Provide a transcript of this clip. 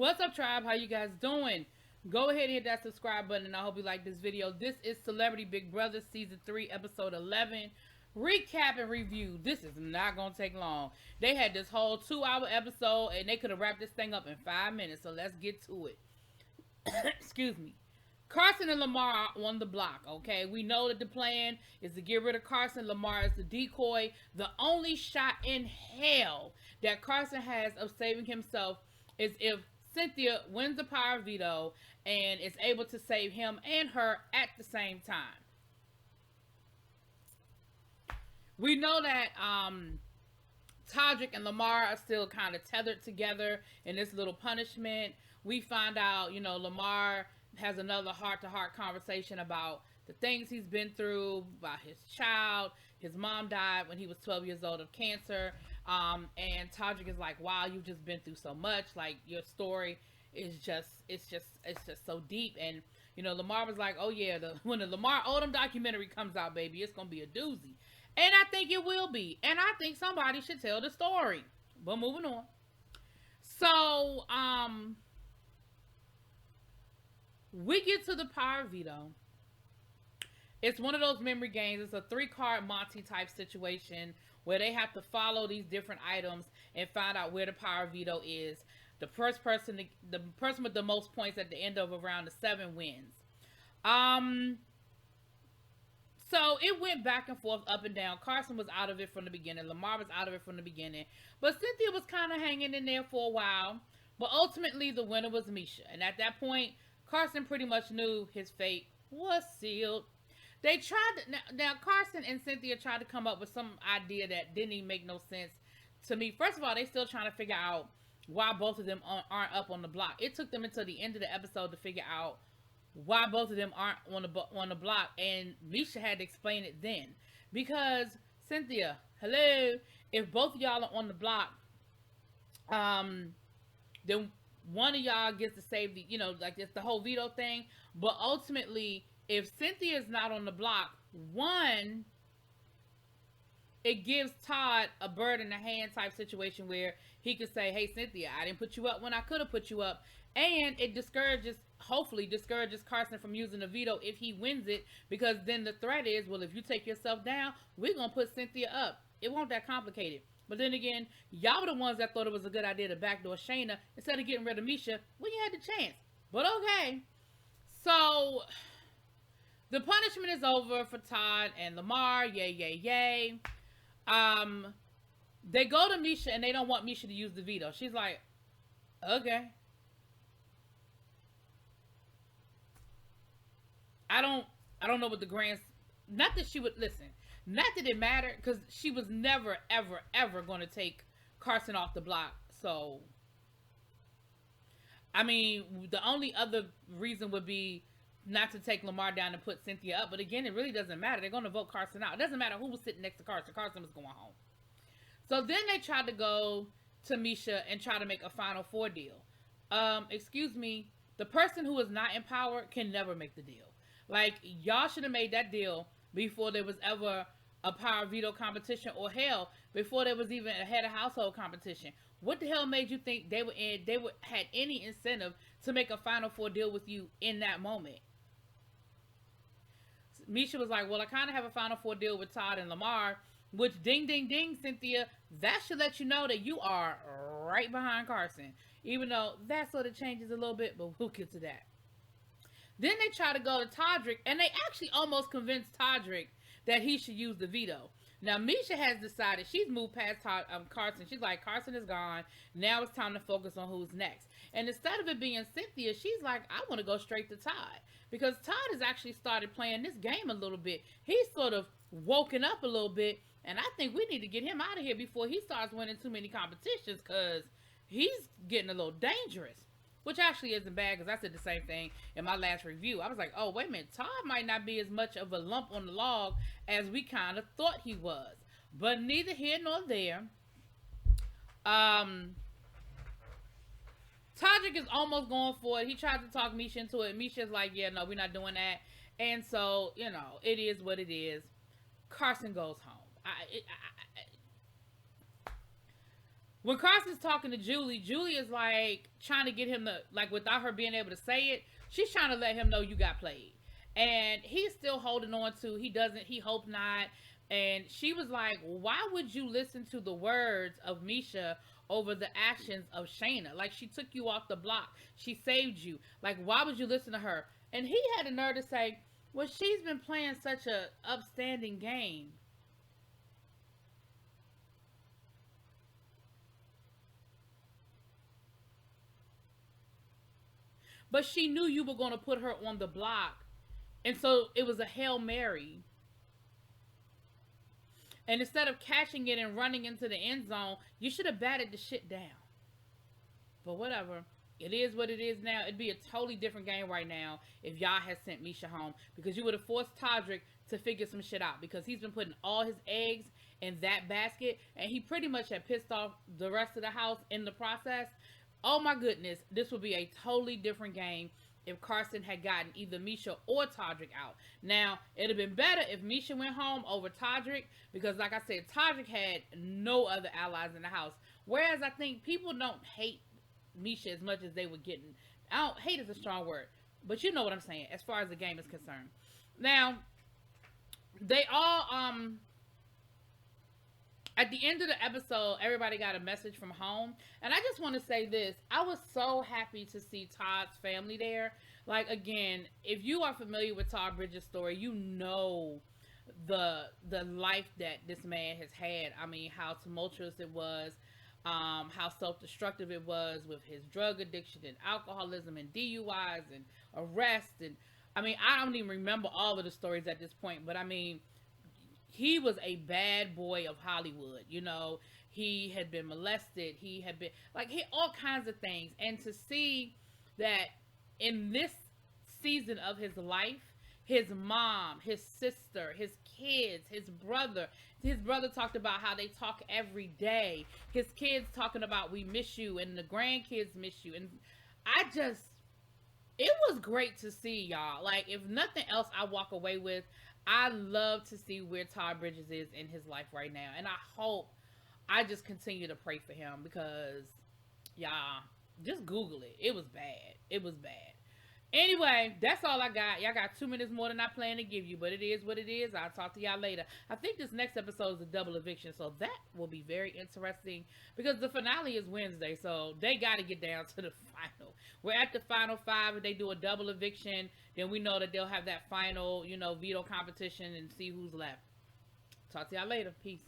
What's up, tribe? How you guys doing? Go ahead and hit that subscribe button, and I hope you like this video. This is Celebrity Big Brother Season 3, Episode 11. Recap and review. This is not going to take long. They had this whole 2-hour episode, and they could have wrapped this thing up in 5 minutes, so let's get to it. Excuse me. Carson and Lamar are on the block, okay? We know that the plan is to get rid of Carson. Lamar is the decoy. The only shot in hell that Carson has of saving himself is if Cynthia wins the power veto and is able to save him and her at the same time. We know that Todd'S and Lamar are still kind of tethered together in this little punishment. We find out, Lamar has another heart-to-heart conversation about the things he's been through, about his child. His mom died when he was 12 years old of cancer. And Todd'S is like, wow, you've just been through so much. Like, your story is just so deep. And, Lamar was like, oh yeah, when the Lamar Odom documentary comes out, baby, it's going to be a doozy. And I think it will be. And I think somebody should tell the story. But moving on. So, we get to the power veto. It's one of those memory games. It's a 3-card Monty type situation where they have to follow these different items and find out where the power veto is. The person with the most points at the end of a round of 7 wins. So it went back and forth, up and down. Carson was out of it from the beginning. Lamar was out of it from the beginning. But Cynthia was kind of hanging in there for a while. But ultimately, the winner was Misha. And at that point, Carson pretty much knew his fate was sealed. They tried to, now Carson and Cynthia tried to come up with some idea that didn't even make no sense to me. First of all, they still trying to figure out why both of them aren't up on the block. It took them until the end of the episode to figure out why both of them aren't on the block, and Misha had to explain it then. Because Cynthia, hello, if both of y'all are on the block, then one of y'all gets to save the, like it's the whole veto thing. But ultimately, if Cynthia is not on the block, one, it gives Todd a bird in the hand type situation where he could say, hey, Cynthia, I didn't put you up when I could have put you up. And it hopefully discourages Carson from using the veto if he wins it, because then the threat is, well, if you take yourself down, we're going to put Cynthia up. It won't that complicated. But then again, y'all were the ones that thought it was a good idea to backdoor Shayna instead of getting rid of Misha when you had the chance. But okay. So, the punishment is over for Todd and Lamar. Yay, yay, yay. They go to Misha and they don't want Misha to use the veto. She's like, okay. I don't know what the grand... Not that she would... Listen. Not that it mattered, because she was never, ever, ever going to take Carson off the block. So, I mean, the only other reason would be not to take Lamar down and put Cynthia up. But again, it really doesn't matter. They're going to vote Carson out. It doesn't matter who was sitting next to Carson. Carson was going home. So then they tried to go to Misha and try to make a Final Four deal. Excuse me. The person who is not in power can never make the deal. Like, y'all should have made that deal before there was ever a power veto competition, or hell, before there was even a head of household competition. What the hell made you think they had any incentive to make a Final Four deal with you in that moment? Misha was like, well, I kind of have a Final Four deal with Todd and Lamar, which ding, ding, ding, Cynthia, that should let you know that you are right behind Carson. Even though that sort of changes a little bit, but we'll get to that. Then they try to go to Todd'S, and they actually almost convinced Todd'S that he should use the veto. Now, Misha has decided she's moved past Carson. She's like, Carson is gone. Now it's time to focus on who's next. And instead of it being Cynthia, she's like, I want to go straight to Todd. Because Todd has actually started playing this game a little bit. He's sort of woken up a little bit. And I think we need to get him out of here before he starts winning too many competitions, because he's getting a little dangerous. Which actually isn't bad, because I said the same thing in my last review. I was like, oh, wait a minute. Todd might not be as much of a lump on the log as we kind of thought he was. But neither here nor there. Todd'S is almost going for it. He tried to talk Misha into it. Misha's like, yeah, no, we're not doing that. And so, it is what it is. Carson goes home. when Carson's talking to Julie, Julie is like trying to get him to, like, without her being able to say it, she's trying to let him know you got played. And he's still holding on to, he hope not. And she was like, why would you listen to the words of Misha over the actions of Shayna? Like, she took you off the block. She saved you. Like, why would you listen to her? And he had the nerve to say, well, she's been playing such a upstanding game. But she knew you were going to put her on the block. And so it was a Hail Mary. And instead of catching it and running into the end zone, you should have batted the shit down. But whatever. It is what it is now. It'd be a totally different game right now if y'all had sent Misha home. Because you would have forced Todd'S to figure some shit out. Because he's been putting all his eggs in that basket. And he pretty much had pissed off the rest of the house in the process. Oh my goodness. This would be a totally different game if Carson had gotten either Misha or Todd'S out. Now, it'd have been better if Misha went home over Todd'S. Because like I said, Todd'S had no other allies in the house. Whereas I think people don't hate Misha as much as they were getting. Hate is a strong word, but you know what I'm saying as far as the game is concerned. Now, they all at the end of the episode, everybody got a message from home, and I just want to say this: I was so happy to see Todd'S family there. Like, again, if you are familiar with Todd Bridges' story, you know the life that this man has had. I mean, how tumultuous it was. How self-destructive it was with his drug addiction and alcoholism and DUIs and arrests. And I mean, I don't even remember all of the stories at this point, but I mean, he was a bad boy of Hollywood. You know, he had been molested. He had been, like, all kinds of things. And to see that in this season of his life, his mom, his sister, his kids, his brother talked about how they talk every day. His kids talking about we miss you, and the grandkids miss you. And it was great to see, y'all. Like, if nothing else, I walk away with, I love to see where Todd Bridges is in his life right now. And I just continue to pray for him because, y'all, just Google it. It was bad. It was bad. Anyway, that's all I got. Y'all got 2 minutes more than I plan to give you, but it is what it is. I'll talk to y'all later. I think this next episode is a double eviction, so that will be very interesting because the finale is Wednesday, so they got to get down to the final. We're at the final 5. If they do a double eviction, then we know that they'll have that final, veto competition and see who's left. Talk to y'all later. Peace.